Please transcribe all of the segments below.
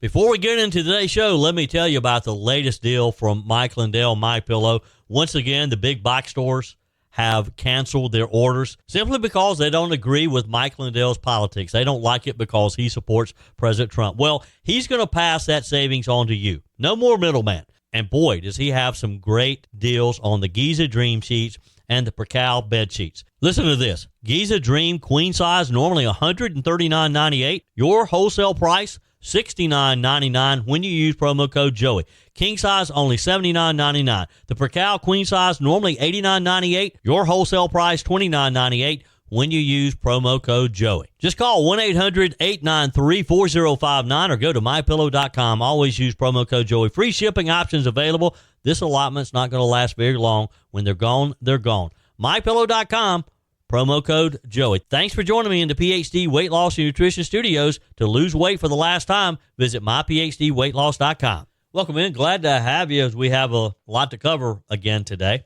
Before we get into today's show, let me tell you about the latest deal from Mike Lindell, MyPillow. Once again, the big box stores have canceled their orders simply because they don't agree with Mike Lindell's politics. They don't like it because he supports President Trump. Well, he's going to pass that savings on to you. No more middleman. And boy, does he have some great deals on the Giza Dream sheets and the Percal bed sheets. Listen to this. Giza Dream queen size, normally $139.98. Your wholesale price, $69.99 when you use promo code Joey. King size, only $79.99. The Percal queen size, normally $89.98. Your wholesale price, $29.98 when you use promo code Joey. Just call 1-800-893-4059 or go to mypillow.com. Always use promo code Joey. Free shipping options available. This allotment's not going to last very long. When they're gone, they're gone. mypillow.com. Promo code Joey. Thanks for joining me in the PhD Weight Loss and Nutrition Studios. To lose weight for the last time, visit myphdweightloss.com. Welcome in. Glad to have you as we have a lot to cover again today.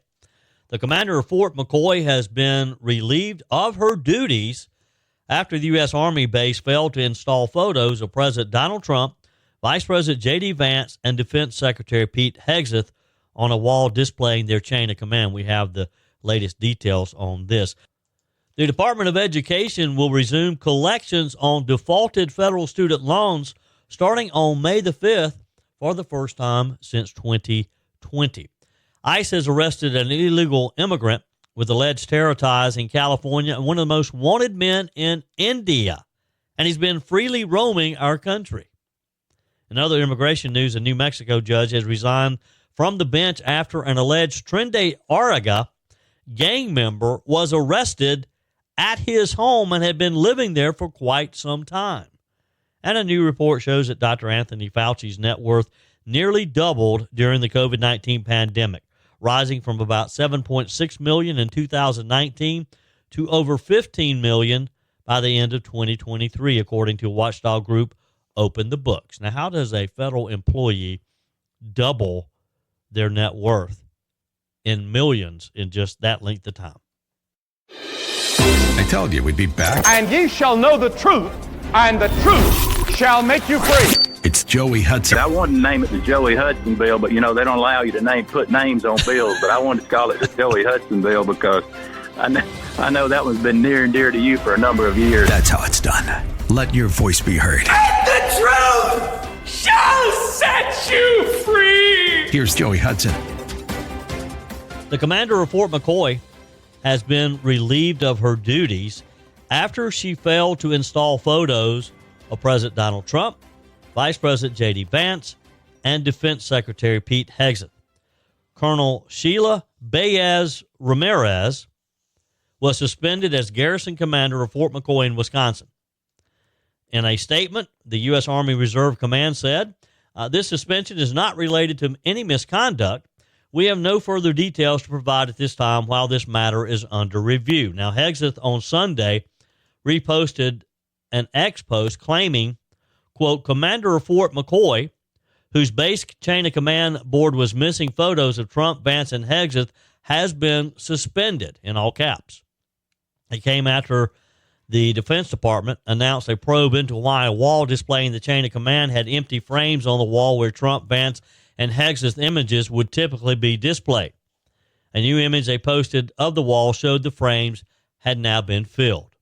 The commander of Fort McCoy has been relieved of her duties after the U.S. Army base failed to install photos of President Donald Trump, Vice President J.D. Vance, and Defense Secretary Pete Hegseth on a wall displaying their chain of command. We have the latest details on this. The Department of Education will resume collections on defaulted federal student loans starting on May the 5th for the first time since 2020. ICE has arrested an illegal immigrant with alleged terror ties in California and one of the most wanted men in India, and he's been freely roaming our country. In other immigration news, a New Mexico judge has resigned from the bench after an alleged Tren de Aragua gang member was arrested at his home and had been living there for quite some time. And a new report shows that Dr. Anthony Fauci's net worth nearly doubled during the COVID-19 pandemic, rising from about $7.6 million in 2019 to over $15 million by the end of 2023, according to watchdog group Open the Books. Now, how does a federal employee double their net worth in millions in just that length of time? I told you we'd be back. And ye shall know the truth, and the truth shall make you free. It's Joey Hudson. I wanted to name it the Joey Hudson bill, but you know they don't allow you to put names on bills. But I wanted to call it the Joey Hudson bill because I know that one's been near and dear to you for a number of years. That's how it's done. Let your voice be heard. And the truth shall set you free. Here's Joey Hudson. The commander of Fort McCoy has been relieved of her duties after she failed to install photos of President Donald Trump, Vice President J.D. Vance, and Defense Secretary Pete Hegseth. Colonel Sheila Baez Ramirez was suspended as garrison commander of Fort McCoy in Wisconsin. In a statement, the U.S. Army Reserve Command said, this suspension is not related to any misconduct. We have no further details to provide at this time while this matter is under review. Now, Hegseth on Sunday reposted an X post claiming, quote, Commander of Fort McCoy, whose base chain of command board was missing photos of Trump, Vance, and Hegseth, has been suspended, in all caps. It came after the Defense Department announced a probe into why a wall displaying the chain of command had empty frames on the wall where Trump, Vance, and Hegseth images would typically be displayed. A new image they posted of the wall showed the frames had now been filled.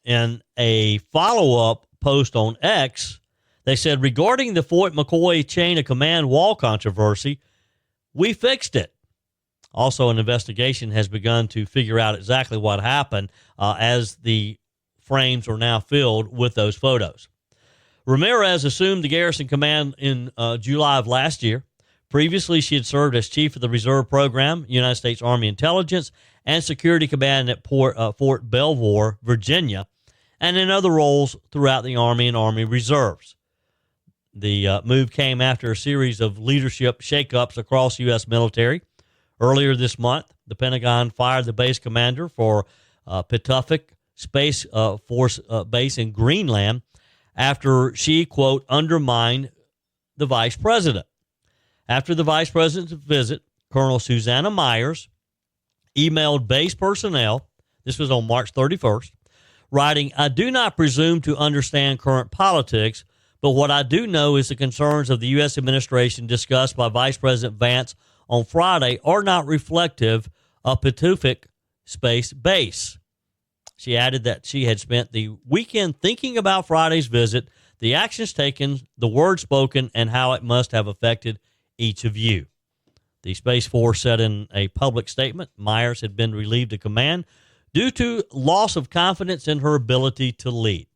In a follow-up post on X, they said, regarding the Fort McCoy chain of command wall controversy, we fixed it. Also, an investigation has begun to figure out exactly what happened as the frames are now filled with those photos. Ramirez assumed the garrison command in July of last year. Previously, she had served as chief of the Reserve Program, United States Army Intelligence, and Security Command at Fort Belvoir, Virginia, and in other roles throughout the Army and Army Reserves. The move came after a series of leadership shakeups across U.S. military. Earlier this month, the Pentagon fired the base commander for Pituffik Space Force Base in Greenland after she, quote, undermined the vice president. After the vice president's visit, Colonel Susanna Myers emailed base personnel, this was on March 31st, writing, I do not presume to understand current politics, But what I do know is the concerns of the U.S. administration discussed by Vice President Vance on Friday are not reflective of Patufic Space Base. She added that she had spent the weekend thinking about Friday's visit, the actions taken, the words spoken, and how it must have affected each of you. The Space Force said in a public statement Myers had been relieved of command due to loss of confidence in her ability to lead.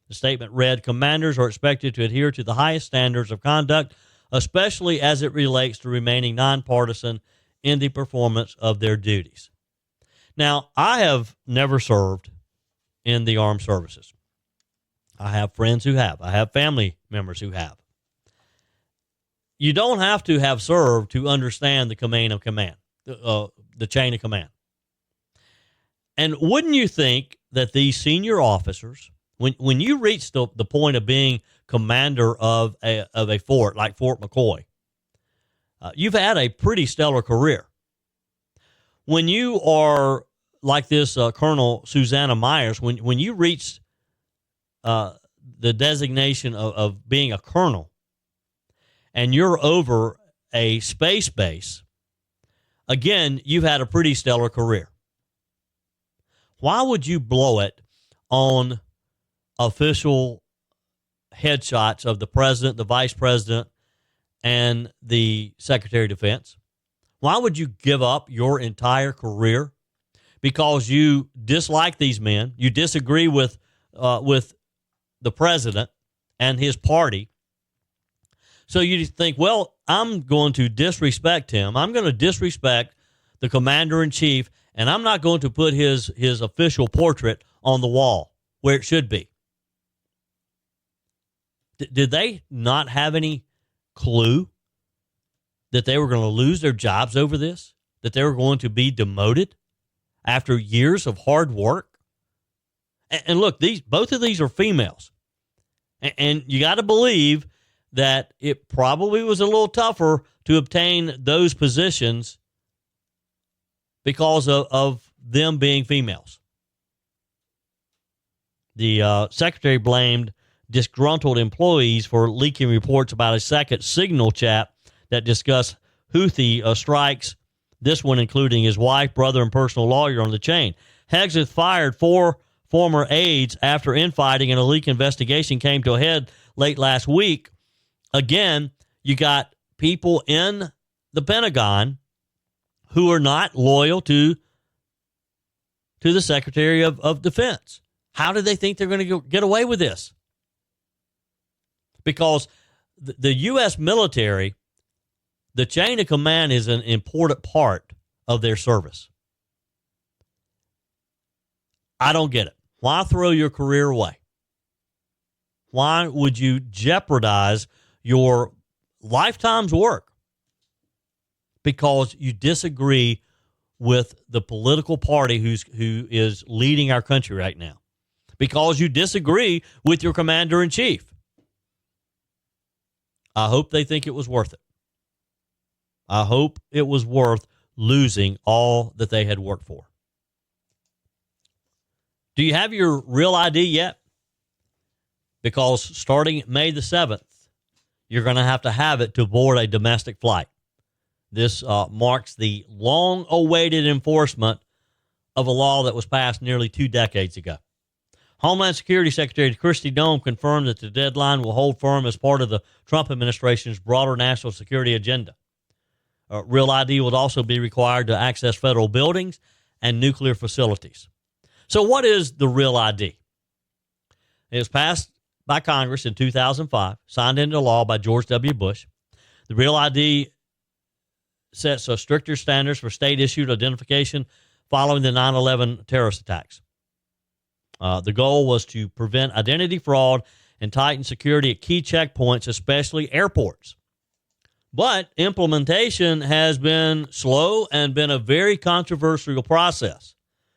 The statement read, "Commanders are expected to adhere to the highest standards of conduct, especially as it relates to remaining nonpartisan in the performance of their duties." Now, I have never served in the armed services. I have friends who have. I have family members who have. You don't have to have served to understand the chain of command, the chain of command. And wouldn't you think that these senior officers, when you reach the point of being commander of a fort like Fort McCoy, you've had a pretty stellar career. When you are like this Colonel Susanna Myers, when you reach the designation of being a colonel and you're over a space base, again, you've had a pretty stellar career. Why would you blow it on official headshots of the president, the vice president, and the Secretary of Defense? Why would you give up your entire career because you dislike these men, you disagree with the president and his party? So you think, well, I'm going to disrespect him. I'm going to disrespect the commander-in-chief, and I'm not going to put his official portrait on the wall where it should be. Did they not have any clue that they were going to lose their jobs over this? That they were going to be demoted after years of hard work? And look, both of these are females. And you got to believe that it probably was a little tougher to obtain those positions because of them being females. The secretary blamed disgruntled employees for leaking reports about a second Signal chat that discussed Houthi strikes, this one including his wife, brother, and personal lawyer on the chain. Hegseth fired 4 former aides after infighting and a leak investigation came to a head late last week. Again, you got people in the Pentagon who are not loyal to the Secretary of Defense. How do they think they're going to get away with this? Because the U.S. military, the chain of command is an important part of their service. I don't get it. Why throw your career away? Why would you jeopardize your lifetime's work because you disagree with the political party who is leading our country right now? Because you disagree with your commander-in-chief. I hope they think it was worth it. I hope it was worth losing all that they had worked for. Do you have your real ID yet? Because starting May the 7th, you're going to have it to board a domestic flight. This marks the long-awaited enforcement of a law that was passed nearly 2 decades ago. Homeland Security Secretary Kristi Noem confirmed that the deadline will hold firm as part of the Trump administration's broader national security agenda. Real ID will also be required to access federal buildings and nuclear facilities. So what is the Real ID? It was passed by Congress in 2005, signed into law by George W. Bush. The Real ID sets stricter standards for state-issued identification following the 9/11 terrorist attacks. The goal was to prevent identity fraud and tighten security at key checkpoints, especially airports. But implementation has been slow and been a very controversial process.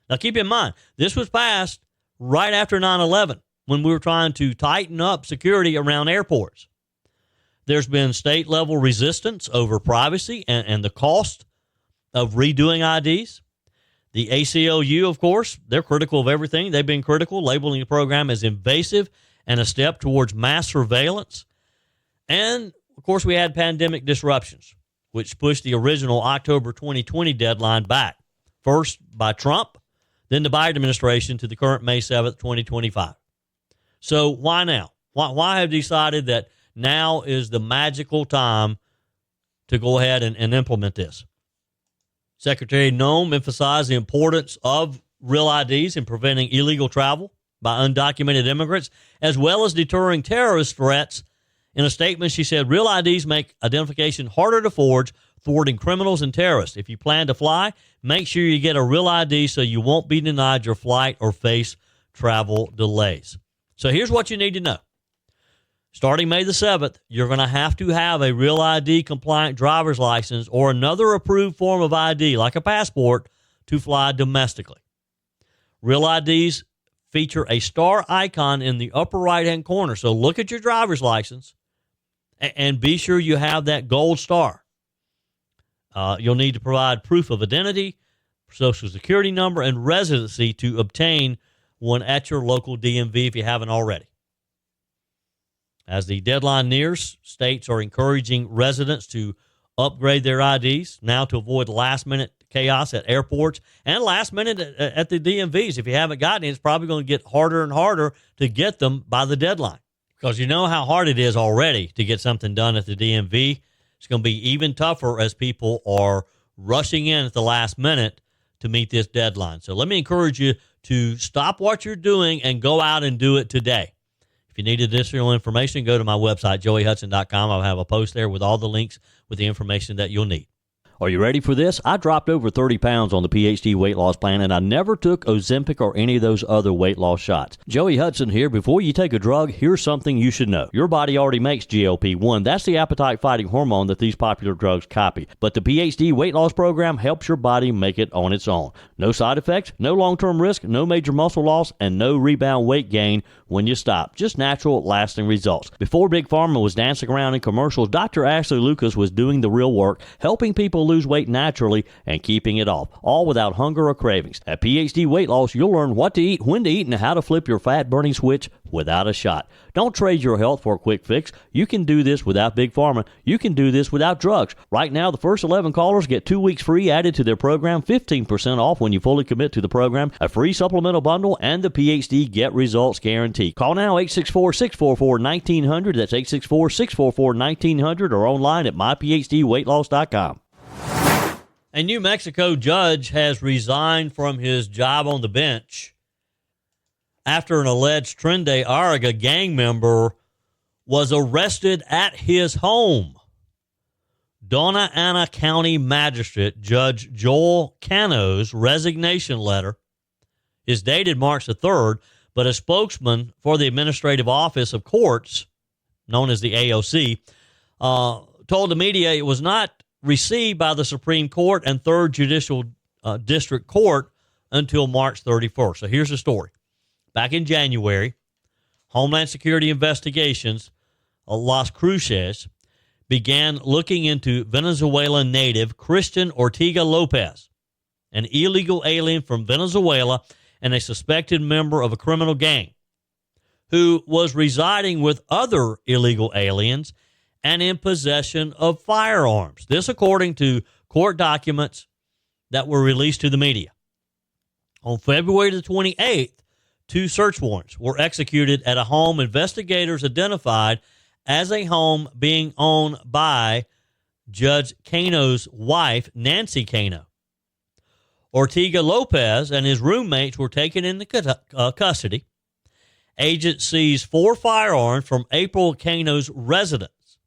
Now, keep in mind, this was passed right after 9/11 when we were trying to tighten up security around airports. There's been state-level resistance over privacy and the cost of redoing IDs. The ACLU, of course, they're critical of everything. They've been critical, labeling the program as invasive and a step towards mass surveillance. And, of course, we had pandemic disruptions, which pushed the original October 2020 deadline back, first by Trump, then the Biden administration to the current May 7th, 2025. So why now? Why have decided that now is the magical time to go ahead and implement this? Secretary Noem emphasized the importance of real IDs in preventing illegal travel by undocumented immigrants, as well as deterring terrorist threats. In a statement, she said, real IDs make identification harder to forge, thwarting criminals and terrorists. If you plan to fly, make sure you get a real ID so you won't be denied your flight or face travel delays. So here's what you need to know. Starting May the 7th, you're going to have a real ID compliant driver's license or another approved form of ID, like a passport, to fly domestically. Real IDs feature a star icon in the upper right-hand corner. So look at your driver's license and be sure you have that gold star. You'll need to provide proof of identity, social security number, and residency to obtain one at your local DMV if you haven't already. As the deadline nears, states are encouraging residents to upgrade their IDs now to avoid last-minute chaos at airports and last-minute at the DMVs. If you haven't gotten it, it's probably going to get harder and harder to get them by the deadline, because you know how hard it is already to get something done at the DMV. It's going to be even tougher as people are rushing in at the last minute to meet this deadline. So let me encourage you to stop what you're doing and go out and do it today. If you need additional information, go to my website, joeyhudson.com. I'll have a post there with all the links with the information that you'll need. Are you ready for this? I dropped over 30 pounds on the PhD weight loss plan, and I never took Ozempic or any of those other weight loss shots. Joey Hudson here. Before you take a drug, here's something you should know. Your body already makes GLP-1. That's the appetite-fighting hormone that these popular drugs copy. But the PhD weight loss program helps your body make it on its own. No side effects, no long-term risk, no major muscle loss, and no rebound weight gain when you stop. Just natural, lasting results. Before Big Pharma was dancing around in commercials, Dr. Ashley Lucas was doing the real work, helping people lose weight naturally and keeping it off, all without hunger or cravings. At PhD Weight Loss, you'll learn what to eat, when to eat, and how to flip your fat-burning switch without a shot. Don't trade your health for a quick fix. You can do this without Big Pharma. You can do this without drugs. Right now, the first 11 callers get 2 weeks free added to their program, 15% off when you fully commit to the program, a free supplemental bundle, and the PhD Get Results Guarantee. Call now, 864-644-1900. That's 864-644-1900, or online at myphdweightloss.com. A New Mexico judge has resigned from his job on the bench after an alleged Tren de Aragua gang member was arrested at his home. Dona Ana County Magistrate Judge Joel Cano's resignation letter is dated March the 3rd, but a spokesman for the Administrative Office of Courts, known as the AOC, told the media it was not received by the Supreme Court and 3rd Judicial District Court until March 31st. So here's the story. Back in January, Homeland Security investigations, Las Cruces, began looking into Venezuelan native Christian Ortega Lopez, an illegal alien from Venezuela and a suspected member of a criminal gang who was residing with other illegal aliens and in possession of firearms. This according to court documents that were released to the media. On February the 28th, 2 search warrants were executed at a home investigators identified as a home being owned by Judge Cano's wife, Nancy Cano. Ortega Lopez and his roommates were taken into custody. Agents seized 4 firearms from April Cano's residence.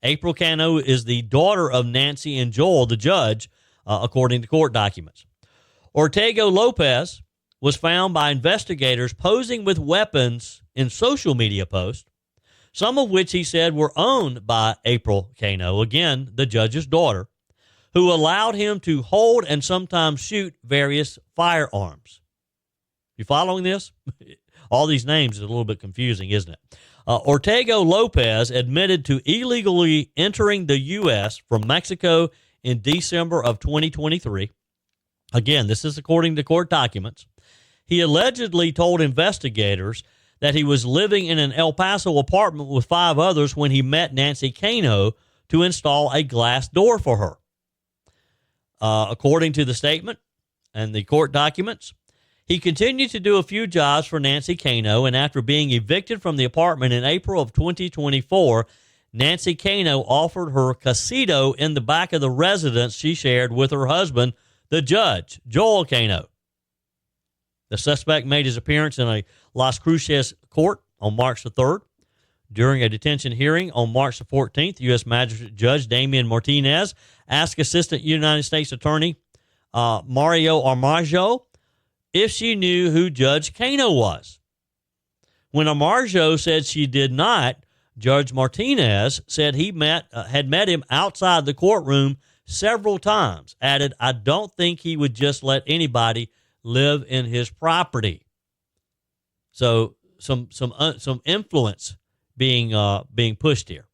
April Cano is the daughter of Nancy and Joel, the judge, according to court documents. Ortega Lopez was found by investigators posing with weapons in social media posts, some of which he said were owned by April Cano, again, the judge's daughter, who allowed him to hold and sometimes shoot various firearms. You following this? All these names is a little bit confusing, isn't it? Ortega Lopez admitted to illegally entering the U.S. from Mexico in December of 2023. Again, this is according to court documents. He allegedly told investigators that he was living in an El Paso apartment with 5 others when he met Nancy Cano to install a glass door for her. According to the statement and the court documents, he continued to do a few jobs for Nancy Cano, and after being evicted from the apartment in April of 2024, Nancy Cano offered her casito in the back of the residence she shared with her husband, the judge, Joel Cano. The suspect made his appearance in a Las Cruces court on March the 3rd. During a detention hearing on March the 14th, U.S. Magistrate Judge Damian Martinez asked Assistant United States Attorney Mario Armajo if she knew who Judge Cano was. When Armajo said she did not, Judge Martinez said he had met him outside the courtroom several times, added, "I don't think he would just let anybody live in his property." So some influence being pushed here,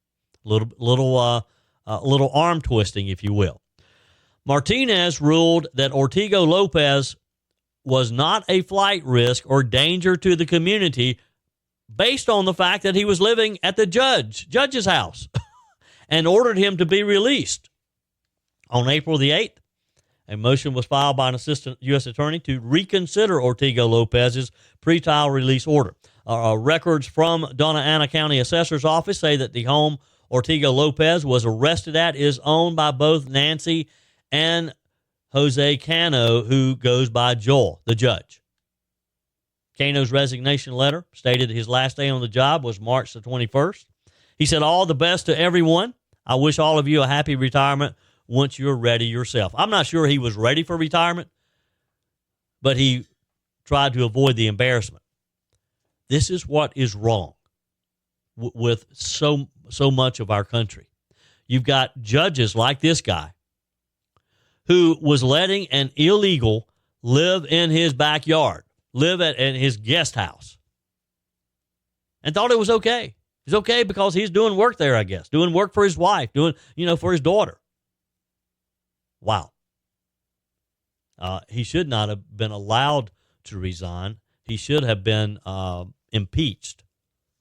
little arm twisting, if you will. Martinez ruled that Ortigo Lopez was not a flight risk or danger to the community based on the fact that he was living at the judge's house and ordered him to be released. On April the 8th, a motion was filed by an assistant U.S. attorney to reconsider Ortigo Lopez's pretrial release order. Records from Donna Ana County Assessor's Office say that the home Ortigo Lopez was arrested at is owned by both Nancy and Jose Cano, who goes by Joel, the judge. Cano's resignation letter stated his last day on the job was March the 21st. He said, "All the best to everyone. I wish all of you a happy retirement once you're ready yourself." I'm not sure he was ready for retirement, but he tried to avoid the embarrassment. This is what is wrong with so much of our country. You've got judges like this guy who was letting an illegal live in his backyard, live in his guest house, and thought it was okay. It's okay because he's doing work there, I guess, doing work for his wife, doing, for his daughter. Wow. He should not have been allowed to resign. He should have been impeached,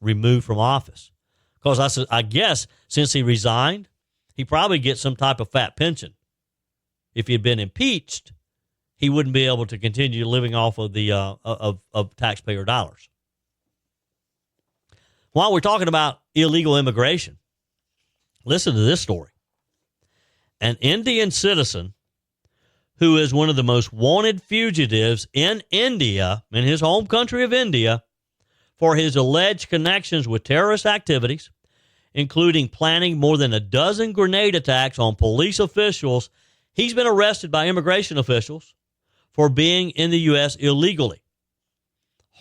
removed from office. Because I guess since he resigned, he probably gets some type of fat pension. If he had been impeached, he wouldn't be able to continue living off of the of taxpayer dollars. While we're talking about illegal immigration, listen to this story. An Indian citizen who is one of the most wanted fugitives in India, in his home country of India, for his alleged connections with terrorist activities, including planning more than a dozen grenade attacks on police officials. He's been arrested by immigration officials for being in the U.S. illegally.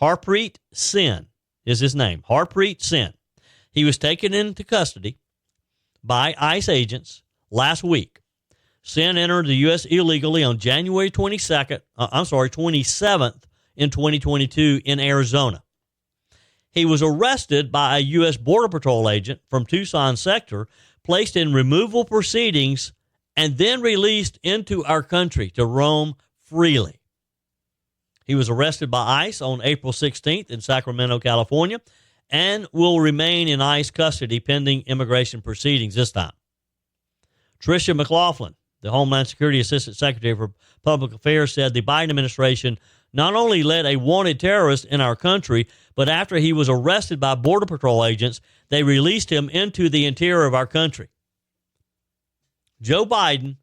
Harpreet Singh is his name. Harpreet Singh. He was taken into custody by ICE agents last week. Singh entered the U.S. illegally on January 27th in 2022 in Arizona. He was arrested by a U.S. Border Patrol agent from Tucson sector, placed in removal proceedings, and then released into our country to roam freely. He was arrested by ICE on April 16th in Sacramento, California, and will remain in ICE custody pending immigration proceedings this time. Tricia McLaughlin, the Homeland Security Assistant Secretary for Public Affairs, said the Biden administration not only led a wanted terrorist in our country, but after he was arrested by Border Patrol agents, they released him into the interior of our country. Joe Biden,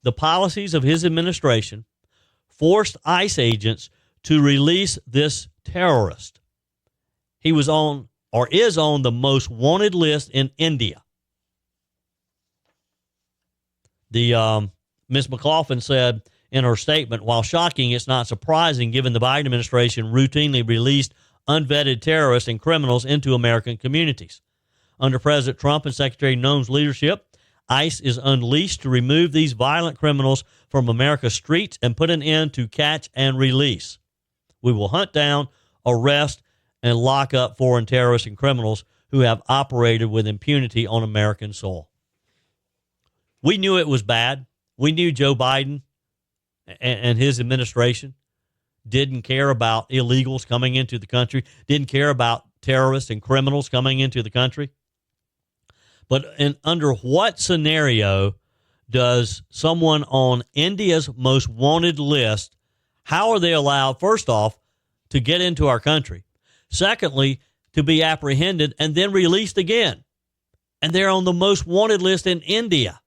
the policies of his administration, forced ICE agents to release this terrorist. He was on, or is on, the most wanted list in India. The Ms. McLaughlin said in her statement, while shocking, it's not surprising given the Biden administration routinely released unvetted terrorists and criminals into American communities. Under President Trump and Secretary Noem's leadership, ICE is unleashed to remove these violent criminals from America's streets and put an end to catch and release. We will hunt down, arrest, and lock up foreign terrorists and criminals who have operated with impunity on American soil. We knew it was bad. We knew Joe Biden and his administration didn't care about illegals coming into the country, didn't care about terrorists and criminals coming into the country. But under what scenario does someone on India's most wanted list, how are they allowed, first off, to get into our country? Secondly, to be apprehended and then released again. And they're on the most wanted list in India.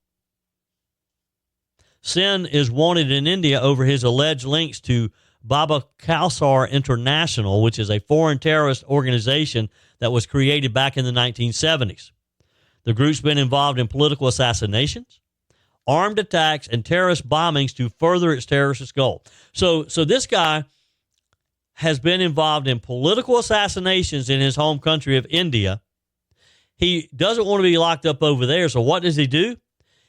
Sen is wanted in India over his alleged links to Baba Khalsar International, which is a foreign terrorist organization that was created back in the 1970s. The group's been involved in political assassinations, armed attacks, and terrorist bombings to further its terrorist goal. So this guy has been involved in political assassinations in his home country of India. He doesn't want to be locked up over there, so what does he do?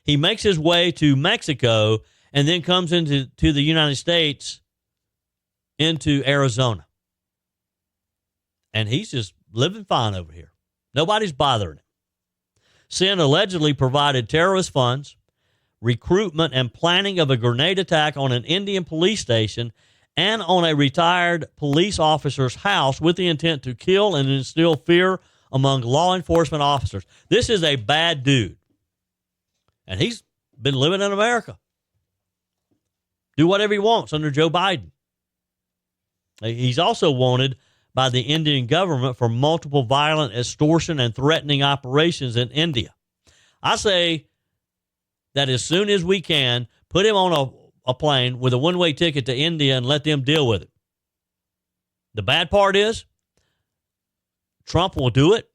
He makes his way to Mexico and then comes into the United States, into Arizona. And he's just living fine over here. Nobody's bothering him. Sen allegedly provided terrorist funds, recruitment, and planning of a grenade attack on an Indian police station and on a retired police officer's house with the intent to kill and instill fear among law enforcement officers. This is a bad dude. And he's been living in America. Do whatever he wants under Joe Biden. He's also wanted by the Indian government for multiple violent extortion and threatening operations in India. I say that as soon as we can, put him on a plane with a one-way ticket to India and let them deal with it. The bad part is Trump will do it,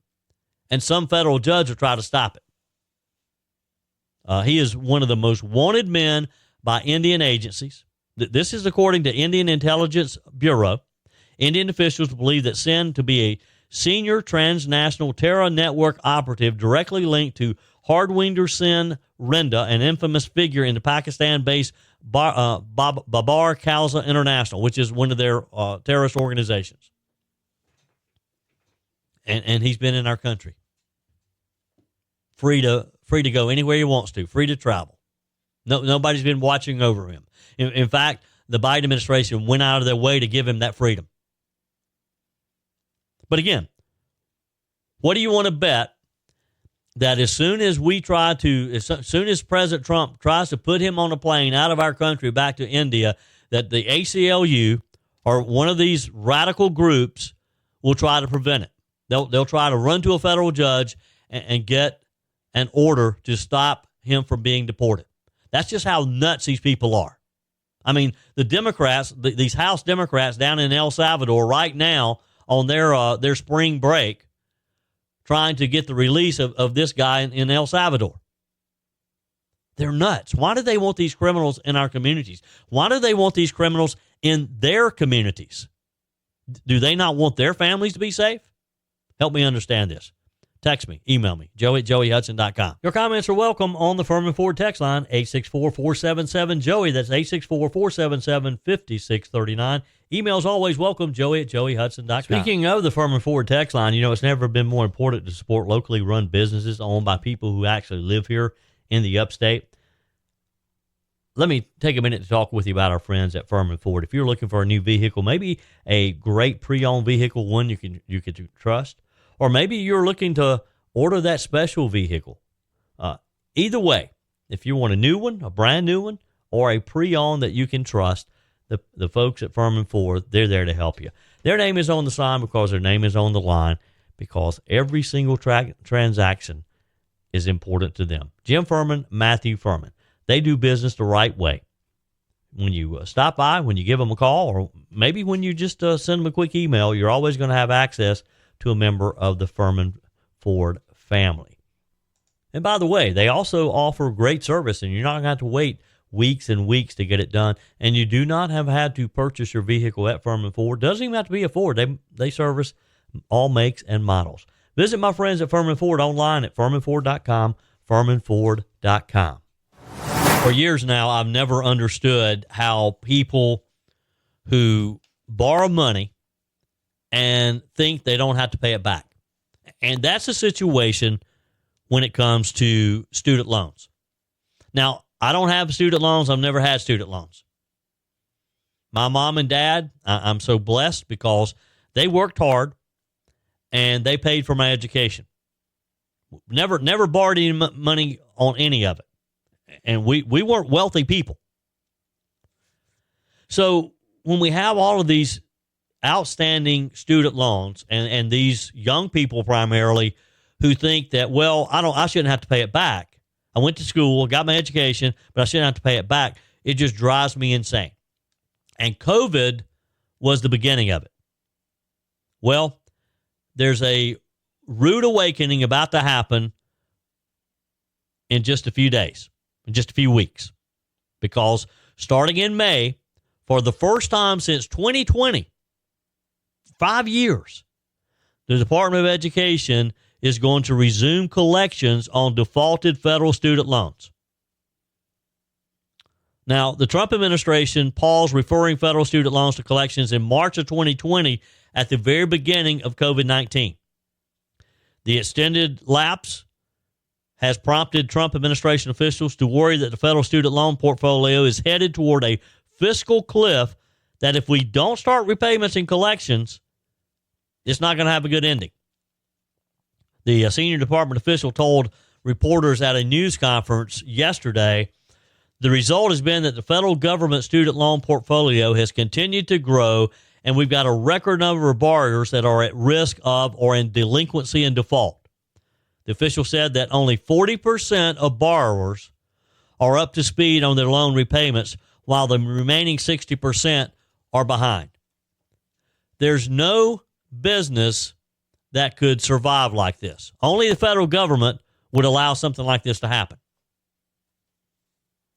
and some federal judge will try to stop it. He is one of the most wanted men by Indian agencies. This is according to Indian Intelligence Bureau. Indian officials believe that Sen to be a senior transnational terror network operative directly linked to Hardwinder Singh Renda, an infamous figure in the Pakistan-based Babar Khalsa International, which is one of their terrorist organizations. And he's been in our country. Free to go anywhere he wants to, free to travel. Nobody's been watching over him. In fact, the Biden administration went out of their way to give him that freedom. But again, what do you want to bet that as soon as President Trump tries to put him on a plane out of our country back to India, that the ACLU or one of these radical groups will try to prevent it? They'll try to run to a federal judge and get an order to stop him from being deported. That's just how nuts these people are. I mean, the Democrats, these House Democrats down in El Salvador right now on their spring break, trying to get the release of this guy in El Salvador. They're nuts. Why do they want these criminals in our communities? Why do they want these criminals in their communities? Do they not want their families to be safe? Help me understand this. Text me, email me, joey@joeyhudson.com. Your comments are welcome on the Furman Ford text line, 864-477-JOEY. That's 864-477-5639. Emails always welcome, joey@joeyhudson.com. Speaking of the Furman Ford text line, it's never been more important to support locally run businesses owned by people who actually live here in the upstate. Let me take a minute to talk with you about our friends at Furman Ford. If you're looking for a new vehicle, maybe a great pre-owned vehicle, one you can trust, or maybe you're looking to order that special vehicle. Either way, if you want a new one, a brand new one, or a pre-owned that you can trust, the folks at Furman Ford, they're there to help you. Their name is on the sign because their name is on the line, because every single transaction is important to them. Jim Furman, Matthew Furman. They do business the right way. When you stop by, when you give them a call, or maybe when you just send them a quick email, you're always going to have access to a member of the Furman Ford family. And by the way, they also offer great service, and you're not going to have to wait weeks and weeks to get it done. And you do not have had to purchase your vehicle at Furman Ford. Doesn't even have to be a Ford. They service all makes and models. Visit my friends at Furman Ford online at furmanford.com, furmanford.com. For years now, I've never understood how people who borrow money and think they don't have to pay it back. And that's a situation when it comes to student loans. Now, I don't have student loans. I've never had student loans. My mom and dad, I'm so blessed because they worked hard and they paid for my education. Never borrowed any money on any of it. And we weren't wealthy people. So when we have all of these outstanding student loans and these young people primarily who think that, well, I shouldn't have to pay it back. I went to school, got my education, but I shouldn't have to pay it back. It just drives me insane. And COVID was the beginning of it. Well, there's a rude awakening about to happen in just a few days, in just a few weeks, because starting in May, for the first time since 2020, 5 years, the Department of Education is going to resume collections on defaulted federal student loans. Now, the Trump administration paused referring federal student loans to collections in March of 2020 at the very beginning of COVID-19. The extended lapse has prompted Trump administration officials to worry that the federal student loan portfolio is headed toward a fiscal cliff that if we don't start repayments and collections, it's not going to have a good ending. The senior department official told reporters at a news conference yesterday, the result has been that the federal government student loan portfolio has continued to grow, and we've got a record number of borrowers that are at risk of or in delinquency and default. The official said that only 40% of borrowers are up to speed on their loan repayments, while the remaining 60% are behind. There's no business that could survive like this. Only the federal government would allow something like this to happen.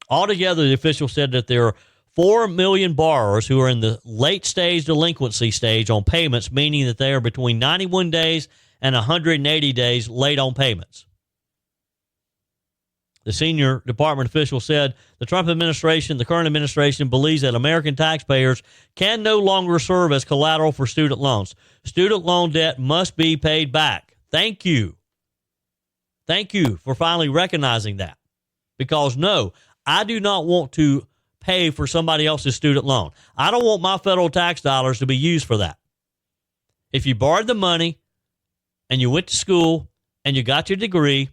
Altogether, the official said that there are 4 million borrowers who are in the late stage delinquency stage on payments, meaning that they are between 91 days and 180 days late on payments. The senior department official said the Trump administration, the current administration, believes that American taxpayers can no longer serve as collateral for student loans. Student loan debt must be paid back. Thank you. Thank you for finally recognizing that. Because no, I do not want to pay for somebody else's student loan. I don't want my federal tax dollars to be used for that. If you borrowed the money and you went to school and you got your degree,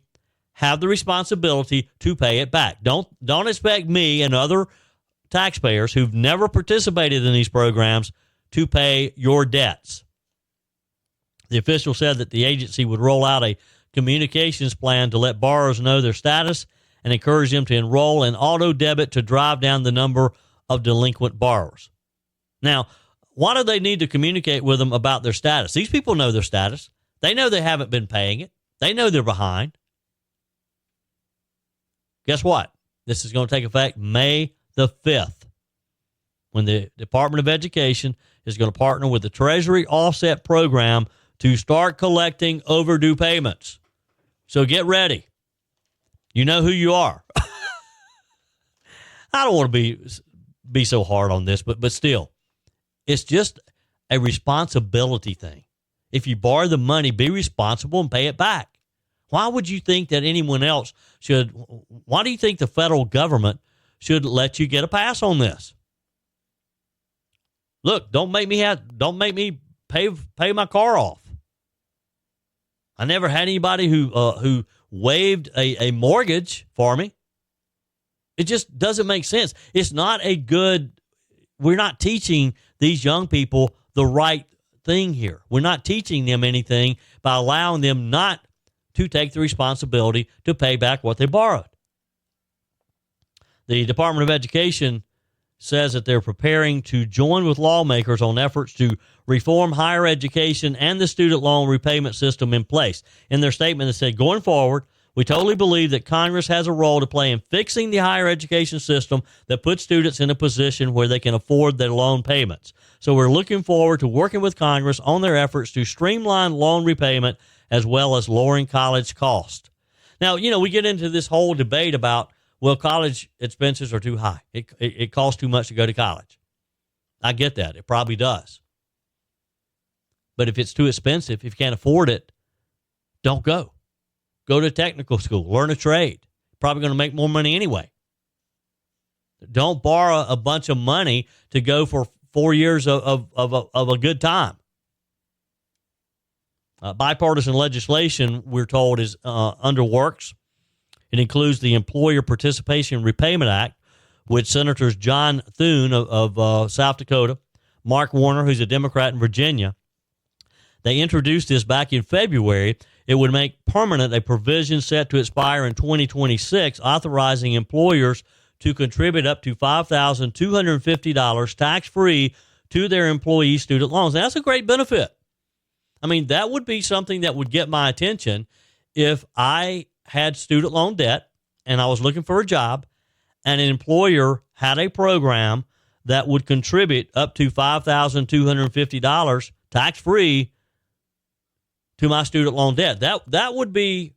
have the responsibility to pay it back. Don't expect me and other taxpayers who've never participated in these programs to pay your debts. The official said that the agency would roll out a communications plan to let borrowers know their status and encourage them to enroll in auto debit to drive down the number of delinquent borrowers. Now, why do they need to communicate with them about their status? These people know their status. They know they haven't been paying it. They know they're behind. Guess what? This is going to take effect May the 5th, when the Department of Education is going to partner with the Treasury Offset Program to start collecting overdue payments. So get ready. You know who you are. I don't want to be so hard on this, but still, it's just a responsibility thing. If you borrow the money, be responsible and pay it back. Why would you think that anyone else should? Why do you think the federal government should let you get a pass on this? Look, don't make me pay my car off. I never had anybody who waived a mortgage for me. It just doesn't make sense. It's not we're not teaching these young people the right thing here. We're not teaching them anything by allowing them not to take the responsibility to pay back what they borrowed. The Department of Education says that they're preparing to join with lawmakers on efforts to reform higher education and the student loan repayment system in place. In their statement, they said, going forward, we totally believe that Congress has a role to play in fixing the higher education system that puts students in a position where they can afford their loan payments. So we're looking forward to working with Congress on their efforts to streamline loan repayment as well as lowering college costs. Now, we get into this whole debate about, well, college expenses are too high. It costs too much to go to college. I get that. It probably does. But if it's too expensive, if you can't afford it, don't go. Go to technical school. Learn a trade. Probably going to make more money anyway. Don't borrow a bunch of money to go for 4 years of a good time. Bipartisan legislation, we're told, is under works. It includes the Employer Participation Repayment Act, which Senators John Thune of South Dakota, Mark Warner, who's a Democrat in Virginia, they introduced this back in February. It would make permanent a provision set to expire in 2026, authorizing employers to contribute up to $5,250 tax-free to their employees' student loans. Now, that's a great benefit. I mean, that would be something that would get my attention if I had student loan debt and I was looking for a job and an employer had a program that would contribute up to $5,250 tax-free to my student loan debt. That would be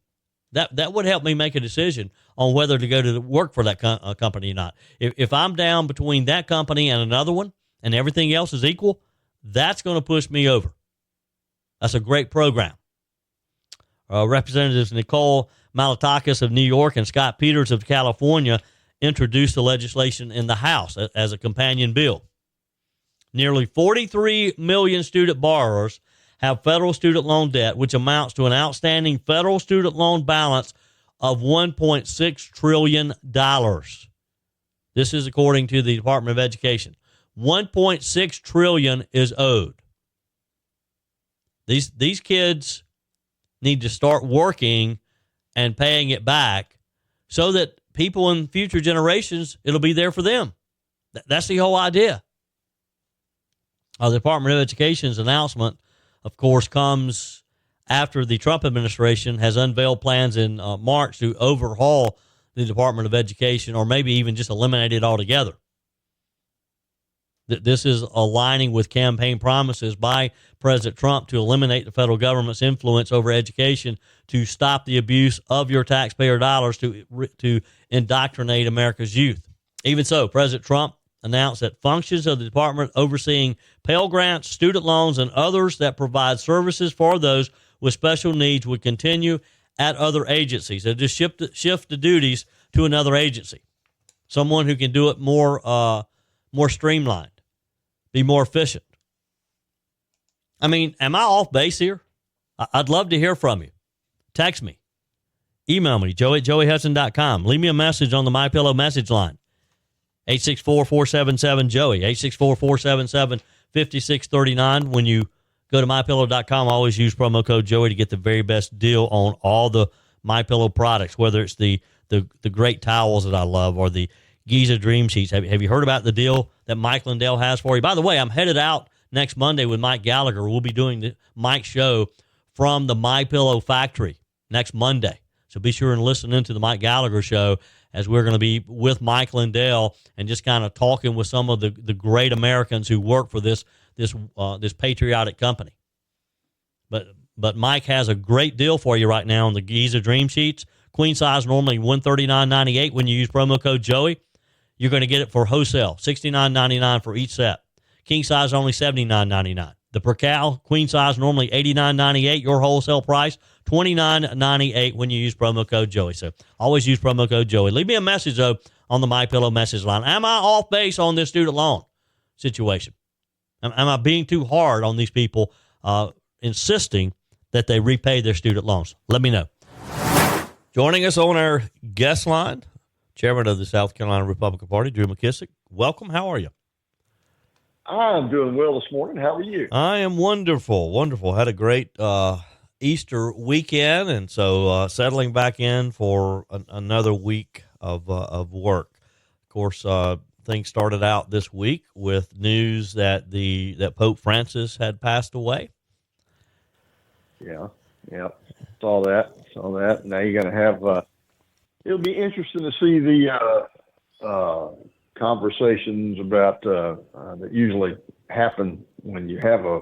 that would help me make a decision on whether to go to work for that company or not. If I'm down between that company and another one and everything else is equal, that's going to push me over. That's a great program. Representatives Nicole Malatakis of New York and Scott Peters of California introduced the legislation in the House as a companion bill. Nearly 43 million student borrowers have federal student loan debt, which amounts to an outstanding federal student loan balance of $1.6 trillion. This is according to the Department of Education. $1.6 trillion is owed. These kids need to start working and paying it back so that people in future generations, it'll be there for them. That's the whole idea. The Department of Education's announcement, of course, comes after the Trump administration has unveiled plans in March to overhaul the Department of Education, or maybe even just eliminate it altogether. This is aligning with campaign promises by President Trump to eliminate the federal government's influence over education, to stop the abuse of your taxpayer dollars to indoctrinate America's youth. Even so, President Trump announced that functions of the department overseeing Pell Grants, student loans, and others that provide services for those with special needs would continue at other agencies. So just shift the duties to another agency, someone who can do it more streamlined, be more efficient. I mean, am I off base here? I'd love to hear from you. Text me. Email me, joey@joeyhudson.com. Leave me a message on the MyPillow message line, 864-477-JOEY, 864-477-5639. When you go to MyPillow.com, always use promo code Joey to get the very best deal on all the MyPillow products, whether it's the great towels that I love or the Giza Dream Sheets. Have you heard about the deal that Mike Lindell has for you? By the way, I'm headed out next Monday with Mike Gallagher. We'll be doing the Mike show from the MyPillow factory next Monday. So be sure and listen into the Mike Gallagher show, as we're going to be with Mike Lindell and just kind of talking with some of the great Americans who work for this patriotic company. But Mike has a great deal for you right now on the Giza Dream Sheets. Queen size normally $139.98. When you use promo code Joey, you're going to get it for wholesale, $69.99 for each set. King size only $79.99. The percale queen size normally $89.98. Your wholesale price $29.98 when you use promo code Joey. So always use promo code Joey. Leave me a message though on the MyPillow message line. Am I off base on this student loan situation? Am I being too hard on these people insisting that they repay their student loans? Let me know. Joining us on our guest line, Chairman of the South Carolina Republican Party, Drew McKissick. Welcome. How are you? I'm doing well this morning. How are you? I am wonderful. Wonderful. Had a great Easter weekend, and so settling back in for another week of work. Of course, things started out this week with news that Pope Francis had passed away. Yeah. Saw that. Now you're going to have. It'll be interesting to see the conversations about that usually happen when you have a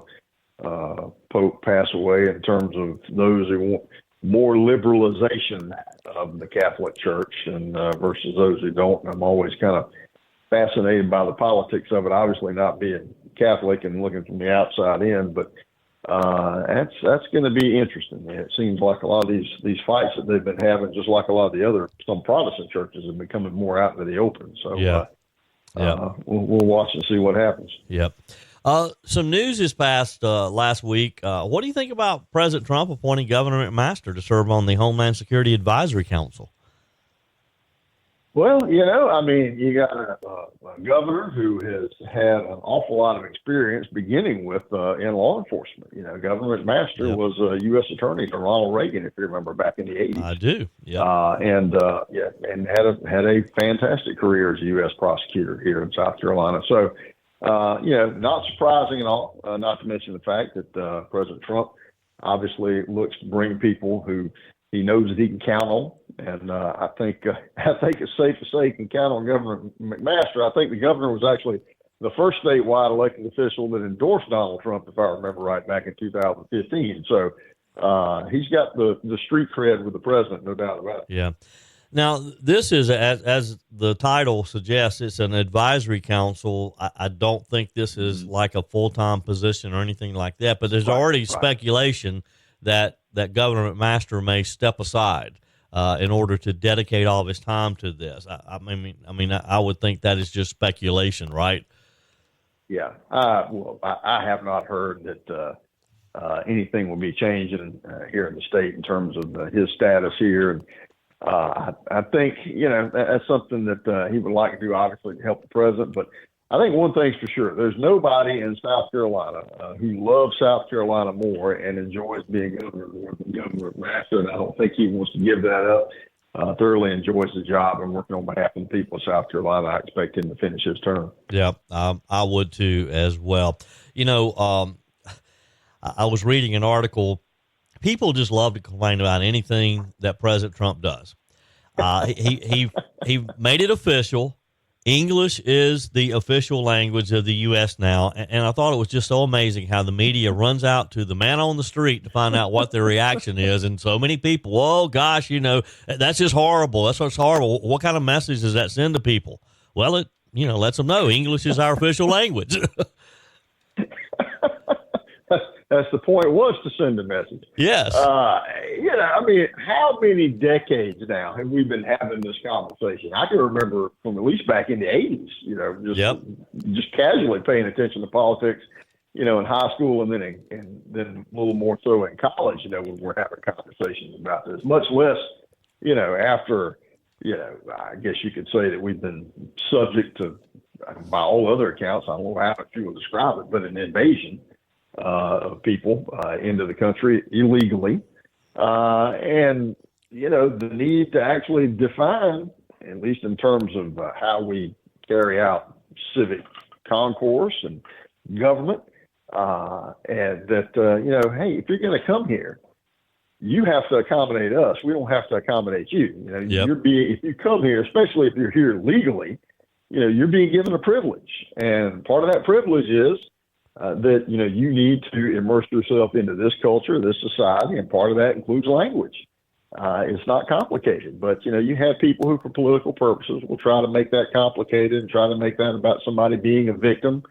Pope pass away, in terms of those who want more liberalization of the Catholic Church and versus those who don't. And I'm always kind of fascinated by the politics of it, obviously not being Catholic and looking from the outside in, but that's going to be interesting. It seems like a lot of these fights that they've been having, just like a lot of the other, some Protestant churches, have been coming more out into the open. So yeah. we'll watch and see what happens. Yep. Some news is passed last week. What do you think about President Trump appointing Governor McMaster to serve on the Homeland Security Advisory Council? Well, you got a governor who has had an awful lot of experience beginning with in law enforcement. Governor McMaster was a U.S. attorney for Ronald Reagan, if you remember, back in the 80s. I do, yeah. And had a fantastic career as a U.S. prosecutor here in South Carolina. So, not surprising at all, not to mention the fact that President Trump obviously looks to bring people who he knows that he can count on. And I think it's safe to say he can count on Governor McMaster. I think the governor was actually the first statewide elected official that endorsed Donald Trump, if I remember right, back in 2015. So he's got the street cred with the president, no doubt about it. Yeah. Now, this is, as the title suggests, it's an advisory council. I don't think this is like a full-time position or anything like that, but there's already speculation that Governor McMaster may step aside in order to dedicate all of his time to this. I would think that is just speculation, right? Yeah. I have not heard that anything will be changing here in the state in terms of his status here. And I think, that's something that he would like to do, obviously, to help the president. But I think one thing's for sure. There's nobody in South Carolina who loves South Carolina more and enjoys being governor more than Governor McMaster, and I don't think he wants to give that up. Thoroughly enjoys the job and working on behalf of the people of South Carolina. I expect him to finish his term. Yeah, I would too as well. I was reading an article. People just love to complain about anything that President Trump does. He made it official. English is the official language of the U.S. now, and I thought it was just so amazing how the media runs out to the man on the street to find out what their reaction is, and so many people, oh, gosh, that's just horrible. That's what's horrible. What kind of message does that send to people? Well, it lets them know English is our official language. That's the point, was to send a message. Yes. How many decades now have we been having this conversation? I can remember from at least back in the 80s, just casually paying attention to politics, in high school and then a little more so in college, when we're having conversations about this, much less, after, I guess you could say that we've been subject to, by all other accounts, I don't know how you would describe it, but an invasion of people into the country illegally. And, the need to actually define, at least in terms of how we carry out civic concourse and government, and that, hey, if you're going to come here, you have to accommodate us. We don't have to accommodate you. If you come here, especially if you're here legally, you're being given a privilege. And part of that privilege is that, you need to immerse yourself into this culture, this society, and part of that includes language. It's not complicated, but, you have people who, for political purposes, will try to make that complicated and try to make that about somebody being a victim,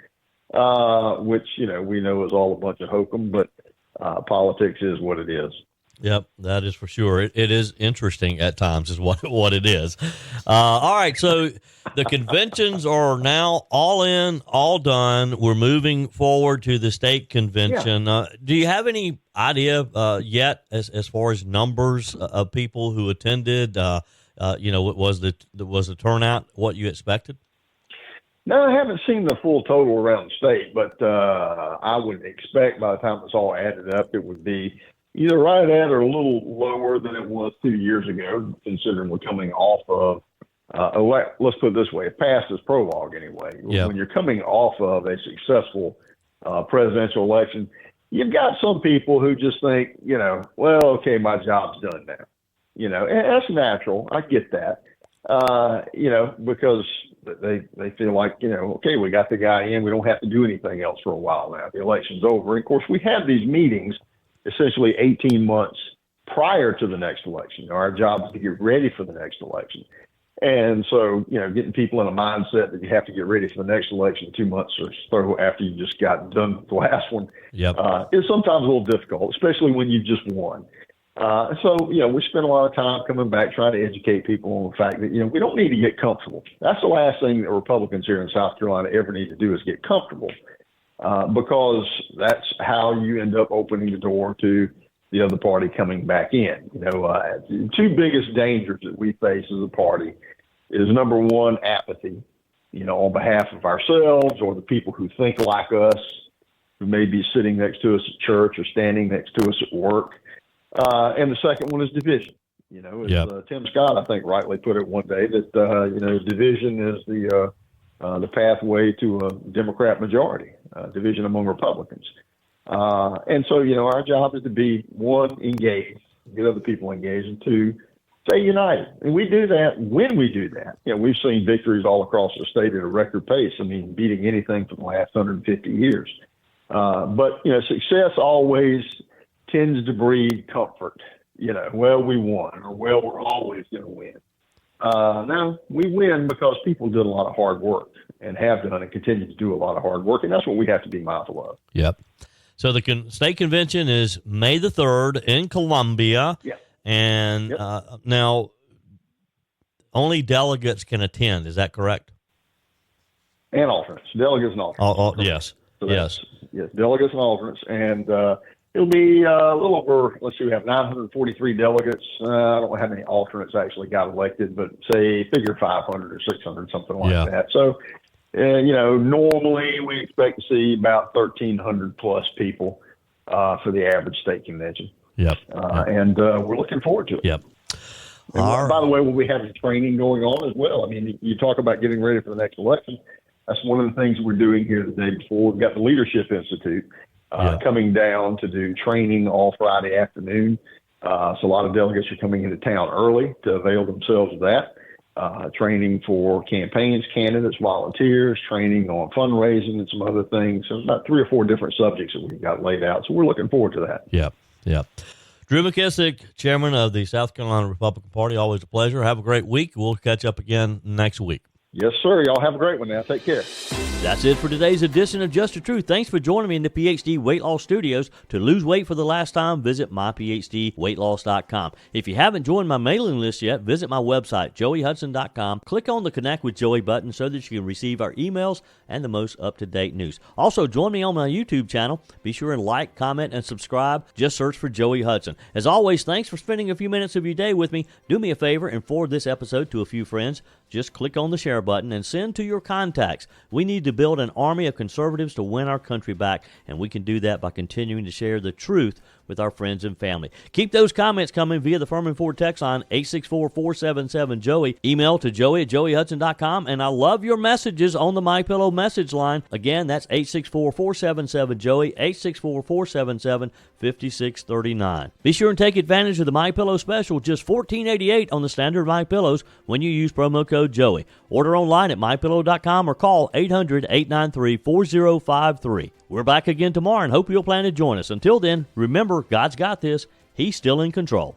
which, we know is all a bunch of hokum, but politics is what it is. Yep, that is for sure. It is interesting at times is what it is. All right, so the conventions are now all in, all done. We're moving forward to the state convention. Yeah. Do you have any idea yet as far as numbers of people who attended? Was the turnout what you expected? No, I haven't seen the full total around the state, but I would expect by the time it's all added up, it would be either right at or a little lower than it was 2 years ago, considering we're coming off of, let's put it this way, it passed as prologue anyway. Yep. When you're coming off of a successful presidential election, you've got some people who just think, well, okay, my job's done now. And that's natural. I get that, because they feel like, okay, we got the guy in. We don't have to do anything else for a while now. The election's over. And of course, we have these meetings essentially 18 months prior to the next election. Our job is to get ready for the next election. And so, getting people in a mindset that you have to get ready for the next election 2 months or so after you just got done with the last one is sometimes a little difficult, especially when you've just won. So, we spend a lot of time coming back trying to educate people on the fact that, we don't need to get comfortable. That's the last thing that Republicans here in South Carolina ever need to do is get comfortable, because that's how you end up opening the door to the other party coming back in. The two biggest dangers that we face as a party is, number one, apathy, on behalf of ourselves or the people who think like us, who may be sitting next to us at church or standing next to us at work. And the second one is division. Tim Scott, I think, rightly put it one day that, division is the pathway to a Democrat majority, division among Republicans. And so, our job is to be, one, engaged, get other people engaged, and two, stay united. And we do that when we do that. We've seen victories all across the state at a record pace. I mean, beating anything for the last 150 years. But success always tends to breed comfort. Well, we won, or well, we're always going to win. Now, we win because people did a lot of hard work and have done and continue to do a lot of hard work, and that's what we have to be mindful of. Yep. So the state convention is May the 3rd in Columbia. Yeah. And now only delegates can attend. Is that correct? And alternates. Delegates and alternates. Yes. So yes. Yes, delegates and alternates. And it'll be a little over, let's see, we have 943 delegates. I don't know how many alternates actually got elected, but say figure 500 or 600, something like that. So, normally we expect to see about 1,300 plus people for the average state convention. Yep. And we're looking forward to it. Yep. And by the way, we'll be having training going on as well. I mean, you talk about getting ready for the next election. That's one of the things we're doing here the day before. We've got the Leadership Institute coming down to do training all Friday afternoon. So a lot of delegates are coming into town early to avail themselves of that. Training for campaigns, candidates, volunteers, training on fundraising and some other things. So about 3 or 4 different subjects that we've got laid out. So we're looking forward to that. Yep. Yep. Drew McKissick, chairman of the South Carolina Republican Party. Always a pleasure. Have a great week. We'll catch up again next week. Yes, sir. Y'all have a great one now. Take care. That's it for today's edition of Just the Truth. Thanks for joining me in the PhD Weight Loss Studios. To lose weight for the last time, visit myphdweightloss.com. If you haven't joined my mailing list yet, visit my website, joeyhudson.com. Click on the Connect with Joey button so that you can receive our emails and the most up-to-date news. Also, join me on my YouTube channel. Be sure and like, comment, and subscribe. Just search for Joey Hudson. As always, thanks for spending a few minutes of your day with me. Do me a favor and forward this episode to a few friends. Just click on the share button and send to your contacts. We need to build an army of conservatives to win our country back, and we can do that by continuing to share the truth with our friends and family. Keep those comments coming via the Furman Ford text line, 864-477-JOEY. Email to joey@joeyhudson.com, and I love your messages on the MyPillow message line. Again, that's 864-477-JOEY, 864-477-5639. Be sure and take advantage of the MyPillow special, just $14.88 on the standard MyPillows when you use promo code Joey. Order online at mypillow.com or call 800-893-4053. We're back again tomorrow and hope you'll plan to join us. Until then, remember, God's got this. He's still in control.